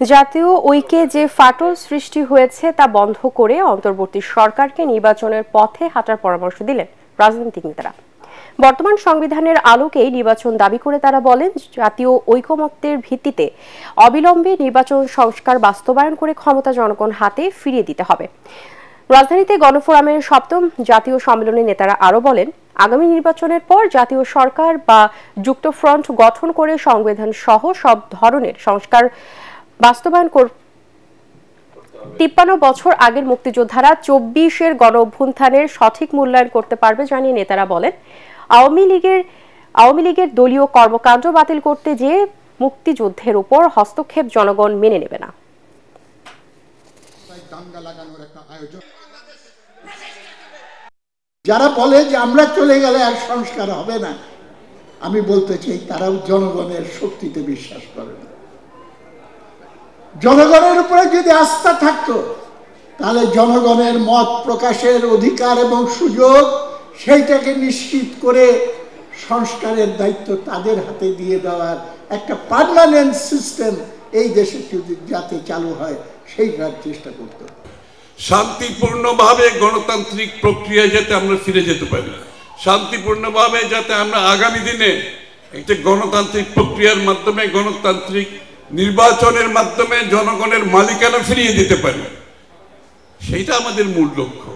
জাতীয় ঐক্যে যে ফাটল সৃষ্টি হয়েছে তা বন্ধ করে অন্তর্বর্তী সরকারকে নির্বাচনের পথে হাঁটার পরামর্শ দিলেন রাজনৈতিক নেতারা। বর্তমান সংবিধানের আলোকেই নির্বাচন দাবি করে তারা বলেন, জাতীয় ঐকমত্যের ভিত্তিতে অবিলম্বে নির্বাচন সংস্কার বাস্তবায়ন করে ক্ষমতা জনগণ হাতে ফিরিয়ে দিতে হবে। রাজধানীতে গণফোরামের ৭ম জাতীয় সম্মেলনে নেতারা আরও বলেন, আগামী নির্বাচনের পর জাতীয় সরকার বা যুক্তফ্রন্ট গঠন করে সংবিধান সহ সব ধরনের সংস্কার বাস্তবায়ন ৫৩ বছর আগের মুক্তিযোদ্ধারা ২৪-এর গণ অভ্যুত্থানের সঠিক মূল্যায়ন করতে পারবে জানিয়ে নেতারা বলেন, আওয়ামী লীগের দলীয় কর্মকাণ্ড বাতিল করতে যে মুক্তিযুদ্ধের উপর হস্তক্ষেপ জনগণ মেনে নেবে না। যারা বলে যে আমরা চলে গেলে আর সংস্কার হবে না, আমি বলতে চাই তারাও জনগণের শক্তিতে বিশ্বাস করে না। জনগণের উপরে যদি আস্থা থাকতো তাহলে জনগণের মত প্রকাশের অধিকার এবং সুযোগ সেইটাকে নিশ্চিত করে সংস্কারের দায়িত্ব তাদের হাতে দিয়ে দেওয়ার একটা পার্মানেন্ট সিস্টেম এই দেশে যাতে চালু হয় সেইটার চেষ্টা করত। শান্তিপূর্ণভাবে গণতান্ত্রিক প্রক্রিয়ায় যাতে আমরা ফিরে যেতে পারি, শান্তিপূর্ণভাবে যাতে আমরা আগামী দিনে একটা গণতান্ত্রিক প্রক্রিয়ার মাধ্যমে, গণতান্ত্রিক নির্বাচনের মাধ্যমে জনগণের মালিকানা ফিরিয়ে দিতে পারি, সেইটা আমাদের মূল লক্ষ্য।